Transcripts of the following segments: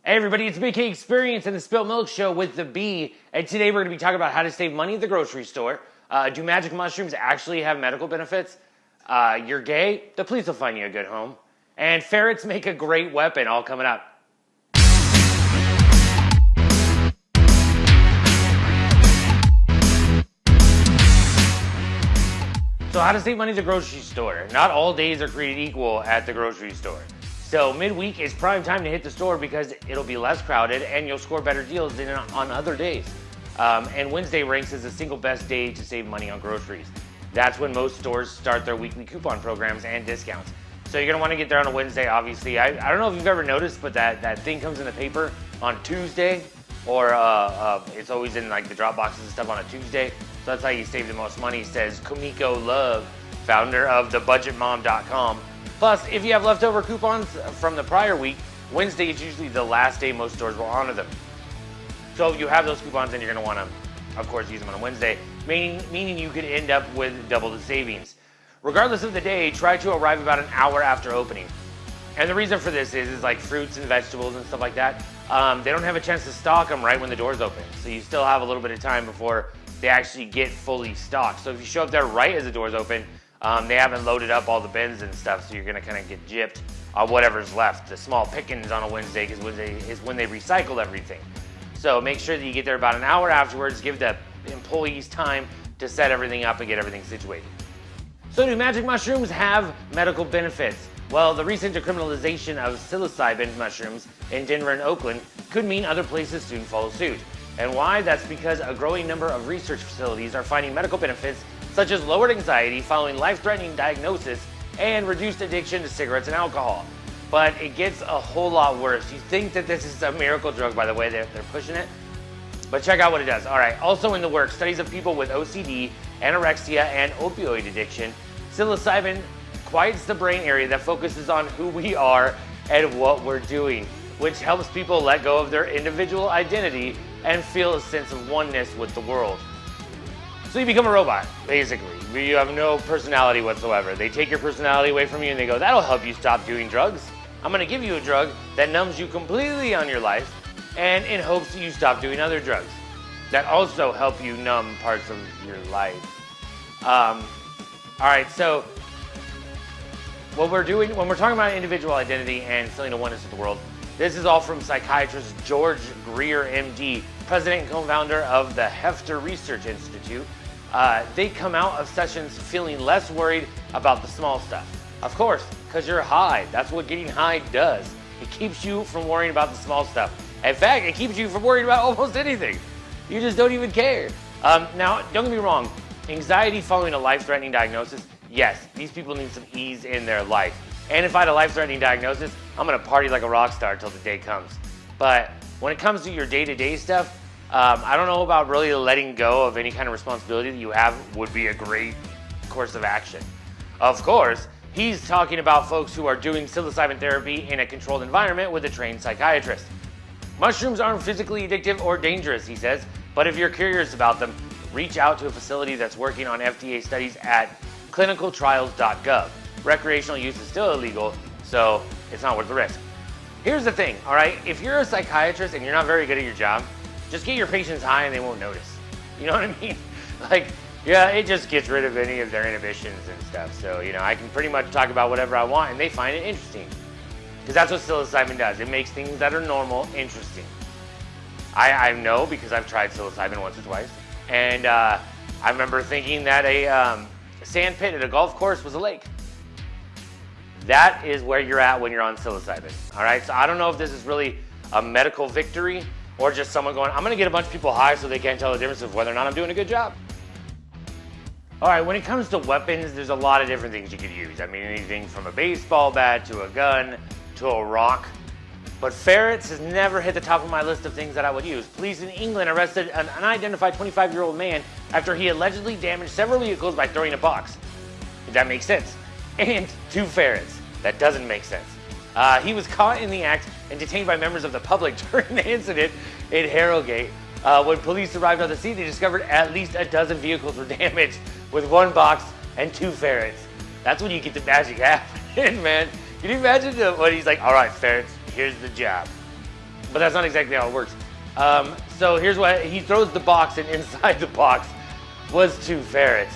Hey everybody, it's BK Experience and the Spilt Milk Show with the B, and today we're going to be talking about how to save money at the grocery store. Do magic mushrooms actually have medical benefits? You're gay? The police will find you a good home. And ferrets make a great weapon, all coming up. So how to save money at the grocery store? Not all days are created equal at the grocery store. So midweek is prime time to hit the store because it'll be less crowded and you'll score better deals than on other days. And Wednesday ranks as the single best day to save money on groceries. That's when most stores start their weekly coupon programs and discounts. So you're gonna wanna get there on a Wednesday, obviously. I don't know if you've ever noticed, but that thing comes in the paper on Tuesday, or it's always in like the drop boxes and stuff on a Tuesday. So that's how you save the most money, says Kumiko Love, founder of thebudgetmom.com. Plus, if you have leftover coupons from the prior week, Wednesday is usually the last day most stores will honor them. So if you have those coupons, then you're going to want to, of course, use them on a Wednesday, meaning you could end up with double the savings. Regardless of the day, try to arrive about an hour after opening. And the reason for this is like fruits and vegetables and stuff like that, they don't have a chance to stock them right when the doors open. So you still have a little bit of time before they actually get fully stocked. So if you show up there right as the doors open, they haven't loaded up all the bins and stuff, so you're gonna kind of get gypped on whatever's left. The small pickings on a Wednesday, because Wednesday is when they recycle everything. So make sure that you get there about an hour afterwards, give the employees time to set everything up and get everything situated. So do magic mushrooms have medical benefits? Well, the recent decriminalization of psilocybin mushrooms in Denver and Oakland could mean other places soon follow suit. And why? That's because a growing number of research facilities are finding medical benefits such as lowered anxiety following life-threatening diagnosis and reduced addiction to cigarettes and alcohol. But it gets a whole lot worse. You think that this is a miracle drug, by the way, they're pushing it, but check out what it does. All right, also in the works, studies of people with OCD, anorexia, and opioid addiction. Psilocybin quiets the brain area that focuses on who we are and what we're doing, which helps people let go of their individual identity and feel a sense of oneness with the world. So you become a robot, basically. You have no personality whatsoever. They take your personality away from you and they go, that'll help you stop doing drugs. I'm gonna give you a drug that numbs you completely on your life and in hopes that you stop doing other drugs that also help you numb parts of your life. All right, so what we're doing, when we're talking about individual identity and feeling a oneness with the world, this is all from psychiatrist George Greer, MD, president and co-founder of the Hefter Research Institute. They come out of sessions feeling less worried about the small stuff. Of course, because you're high. That's what getting high does. It keeps you from worrying about the small stuff. In fact, it keeps you from worrying about almost anything. You just don't even care. Now, don't get me wrong. Anxiety following a life-threatening diagnosis, yes, these people need some ease in their life. And if I had a life-threatening diagnosis, I'm gonna party like a rock star until the day comes. But when it comes to your day-to-day stuff, I don't know about really letting go of any kind of responsibility that you have would be a great course of action. Of course, he's talking about folks who are doing psilocybin therapy in a controlled environment with a trained psychiatrist. Mushrooms aren't physically addictive or dangerous, he says, but if you're curious about them, reach out to a facility that's working on FDA studies at clinicaltrials.gov. Recreational use is still illegal, so it's not worth the risk. Here's the thing, all right? If you're a psychiatrist and you're not very good at your job, just get your patients high and they won't notice. You know what I mean? Like, yeah, it just gets rid of any of their inhibitions and stuff. So, you know, I can pretty much talk about whatever I want and they find it interesting. Because that's what psilocybin does. It makes things that are normal interesting. I know because I've tried psilocybin once or twice. And I remember thinking that a sand pit at a golf course was a lake. That is where you're at when you're on psilocybin. All right, so I don't know if this is really a medical victory or just someone going, I'm gonna get a bunch of people high so they can't tell the difference of whether or not I'm doing a good job. All right, when it comes to weapons, there's a lot of different things you could use. I mean, anything from a baseball bat to a gun to a rock. But ferrets has never hit the top of my list of things that I would use. Police in England arrested an unidentified 25-year-old man after he allegedly damaged several vehicles by throwing a box. That makes sense. And 2 ferrets. That doesn't make sense. He was caught in the act and detained by members of the public during the incident in Harrogate. When police arrived on the scene, they discovered at least a dozen vehicles were damaged with 1 box and 2 ferrets. That's when you get the magic happening, man. Can you imagine when he's like, all right, ferrets, here's the job. but that's not exactly how it works. So here's what he throws the box, and inside the box was 2 ferrets.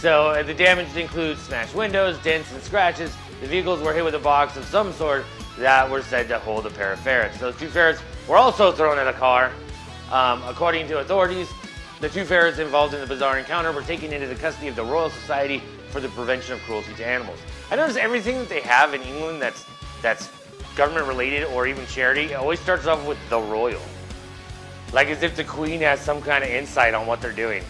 So the damage includes smashed windows, dents, and scratches. The vehicles were hit with a box of some sort that were said to hold a pair of ferrets. Those 2 ferrets were also thrown at a car. According to authorities, the 2 ferrets involved in the bizarre encounter were taken into the custody of the Royal Society for the Prevention of Cruelty to Animals. I notice everything that they have in England that's government related or even charity, it always starts off with the Royal. Like as if the Queen has some kind of insight on what they're doing.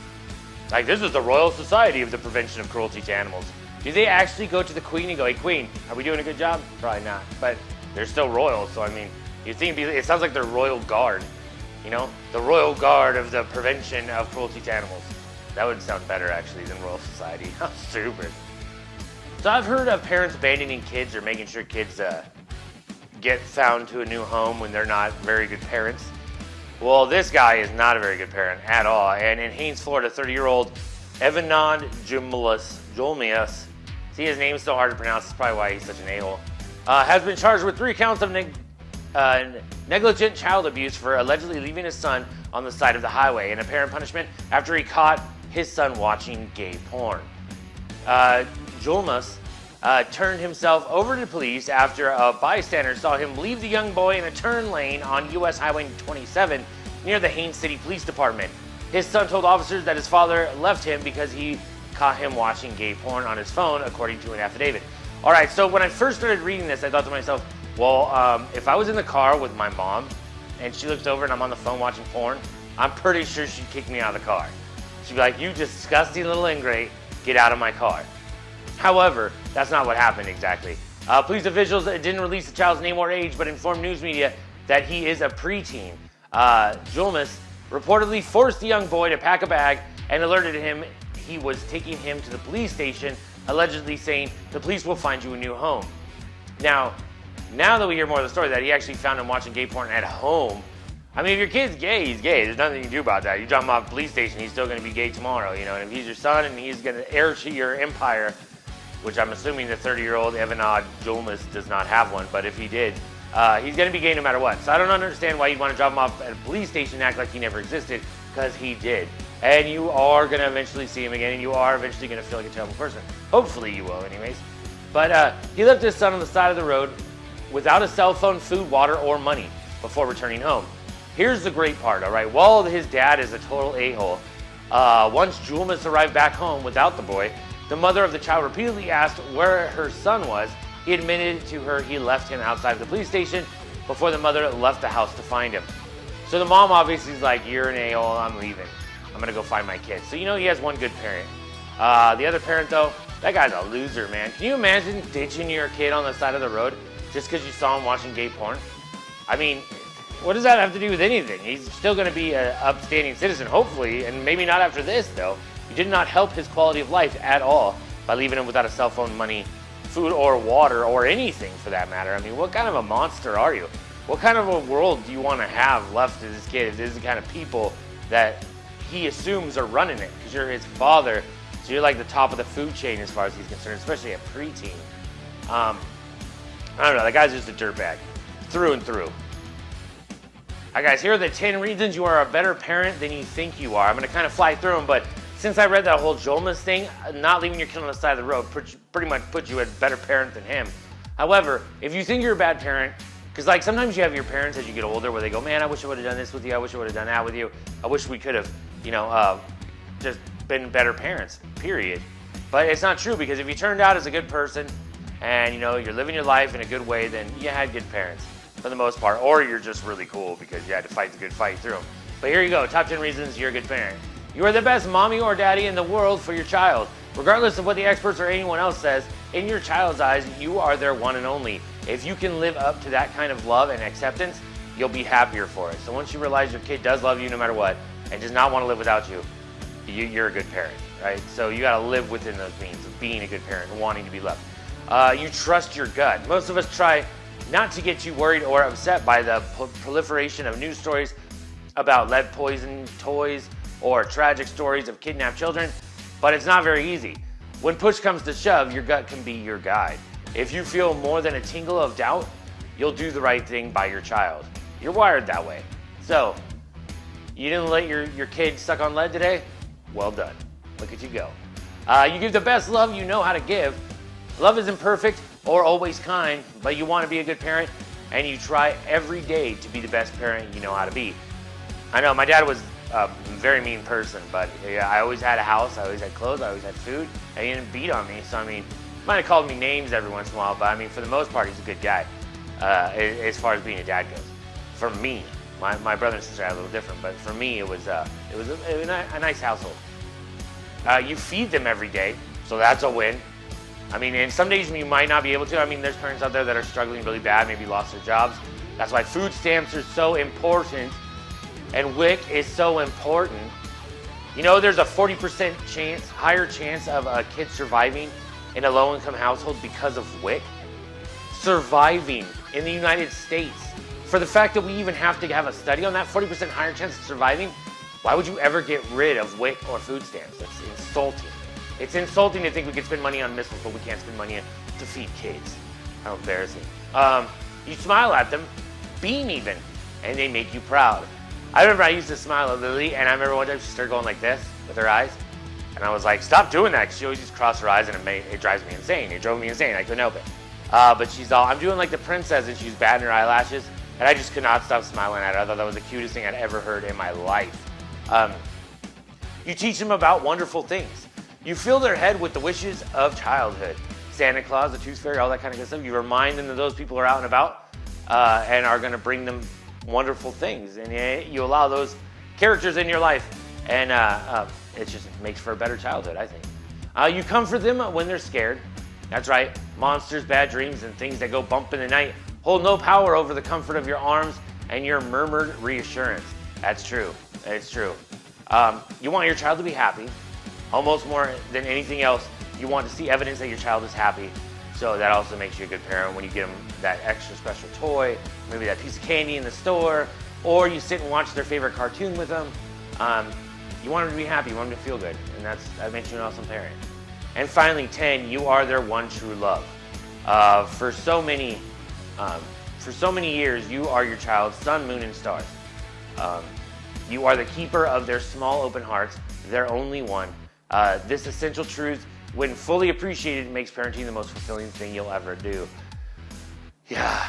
Like, this is the Royal Society of the Prevention of Cruelty to Animals. Do they actually go to the Queen and go, hey Queen, are we doing a good job? Probably not, but they're still royal, so I mean, you'd think it sounds like they're Royal Guard, you know? The Royal Guard of the Prevention of Cruelty to Animals. That would sound better actually than Royal Society. How stupid. So I've heard of parents abandoning kids or making sure kids get found to a new home when they're not very good parents. Well, this guy is not a very good parent at all. And in Haines, Florida, 30-year-old Evanod Julmius, see, his name's so hard to pronounce, that's probably why he's such an a-hole, has been charged with 3 counts of negligent child abuse for allegedly leaving his son on the side of the highway, an apparent punishment after he caught his son watching gay porn. Julmus turned himself over to police after a bystander saw him leave the young boy in a turn lane on U.S. Highway 27 near the Haines City Police Department. His son told officers that his father left him because he caught him watching gay porn on his phone, according to an affidavit. All right, so when I first started reading this, I thought to myself, well, if I was in the car with my mom and she looks over and I'm on the phone watching porn, I'm pretty sure she'd kick me out of the car. She'd be like, you disgusting little ingrate, get out of my car. However, that's not what happened exactly. Police officials didn't release the child's name or age, but informed news media that he is a preteen. Julmus reportedly forced the young boy to pack a bag and alerted him he was taking him to the police station, allegedly saying, the police will find you a new home. Now that we hear more of the story, that he actually found him watching gay porn at home. I mean, if your kid's gay, he's gay. There's nothing you can do about that. You drop him off at the police station, he's still going to be gay tomorrow, you know. And if he's your son and he's going to heir to your empire, which I'm assuming the 30-year-old Evanod Julmus does not have one, but if he did, he's going to be gay no matter what. So I don't understand why you'd want to drop him off at a police station and act like he never existed, because he did. And you are going to eventually see him again, and you are eventually going to feel like a terrible person. Hopefully you will, anyways. But he left his son on the side of the road without a cell phone, food, water, or money before returning home. Here's the great part, all right? While his dad is a total a-hole, once Julmus arrived back home without the boy, the mother of the child repeatedly asked where her son was. He admitted to her he left him outside of the police station before the mother left the house to find him. So the mom obviously is like, you're an a-hole, I'm leaving. I'm gonna go find my kid. So you know he has one good parent. The other parent though, that guy's a loser, man. Can you imagine ditching your kid on the side of the road just because you saw him watching gay porn? I mean, what does that have to do with anything? He's still gonna be an upstanding citizen, hopefully, and maybe not after this though. You did not help his quality of life at all by leaving him without a cell phone, money, food, or water, or anything for that matter. I mean, what kind of a monster are you? What kind of a world do you want to have left to this kid if this is the kind of people that he assumes are running it? Because you're his father, so you're like the top of the food chain as far as he's concerned, especially a preteen. I don't know, that guy's just a dirtbag, through and through. All right, guys, here are the 10 reasons you are a better parent than you think you are. I'm going to kind of fly through them, but since I read that whole Julmus thing, not leaving your kid on the side of the road pretty much puts you a better parent than him. However, if you think you're a bad parent, because like sometimes you have your parents as you get older where they go, man, I wish I would have done this with you. I wish I would have done that with you. I wish we could have, just been better parents, period. But it's not true, because if you turned out as a good person and, you're living your life in a good way, then you had good parents for the most part. Or you're just really cool because you had to fight the good fight through them. But here you go, top 10 reasons you're a good parent. You are the best mommy or daddy in the world for your child. Regardless of what the experts or anyone else says, in your child's eyes, you are their one and only. If you can live up to that kind of love and acceptance, you'll be happier for it. So once you realize your kid does love you no matter what, and does not want to live without you, you're a good parent, right? So you gotta live within those means of being a good parent and wanting to be loved. You trust your gut. Most of us try not to get too worried or upset by the proliferation of news stories about lead poison toys or tragic stories of kidnapped children, but it's not very easy. When push comes to shove, your gut can be your guide. If you feel more than a tingle of doubt, you'll do the right thing by your child. You're wired that way. So, you didn't let your kid suck on lead today? Well done. Look at you go. You give the best love you know how to give. Love isn't perfect or always kind, but you want to be a good parent, and you try every day to be the best parent you know how to be. I know my dad was a very mean person, but yeah, I always had a house, I always had clothes, I always had food, and he didn't beat on me. So I mean, he might have called me names every once in a while, but I mean, for the most part, he's a good guy as far as being a dad goes. For me, my brother and sister are a little different, but for me, it was a nice household. You feed them every day, so that's a win. I mean, and some days you might not be able to. I mean, there's parents out there that are struggling really bad, maybe lost their jobs. That's why food stamps are so important, and WIC is so important. You know, there's a 40% chance, higher chance of a kid surviving in a low-income household because of WIC. Surviving in the United States. For the fact that we even have to have a study on that, 40% higher chance of surviving, why would you ever get rid of WIC or food stamps? That's insulting. It's insulting to think we can spend money on missiles, but we can't spend money to feed kids. How embarrassing. You smile at them, beam even, and they make you proud. I remember I used to smile at Lily, and I remember one time she started going like this with her eyes, and I was like, stop doing that, because she always just crossed her eyes, and it drives me insane. It drove me insane. I couldn't help it. But she's all, I'm doing like the princess, and she's batting her eyelashes, and I just could not stop smiling at her. I thought that was the cutest thing I'd ever heard in my life. You teach them about wonderful things. You fill their head with the wishes of childhood. Santa Claus, the Tooth Fairy, all that kind of good stuff. You remind them that those people are out and about and are going to bring them wonderful things. And you allow those characters in your life, and it just makes for a better childhood, I think. You comfort them when they're scared. That's right. Monsters, bad dreams, and things that go bump in the night hold no power over the comfort of your arms and your murmured reassurance. That's true. It's true. You want your child to be happy. Almost more than anything else, you want to see evidence that your child is happy. So that also makes you a good parent when you get them that extra special toy, maybe that piece of candy in the store, or you sit and watch their favorite cartoon with them. You want them to be happy, you want them to feel good, and that makes you an awesome parent. And finally, 10, you are their one true love. For so many years, you are your child's sun, moon, and stars. You are the keeper of their small open hearts, their only one. This essential truth, when fully appreciated, makes parenting the most fulfilling thing you'll ever do. Yeah,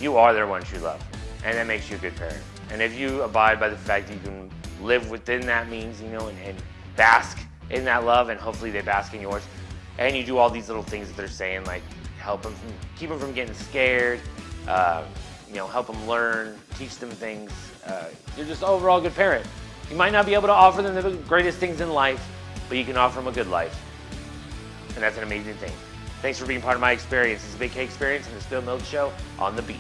you are their one true love, and that makes you a good parent. And if you abide by the fact that you can live within that means, you know, and bask in that love, and hopefully they bask in yours, and you do all these little things that they're saying, like keep them from getting scared, help them learn, teach them things. You're just overall a good parent. You might not be able to offer them the greatest things in life, but you can offer them a good life. And that's an amazing thing. Thanks for being part of my experience. It's a Big K Experience and the Spilt Milk Show on the Beat.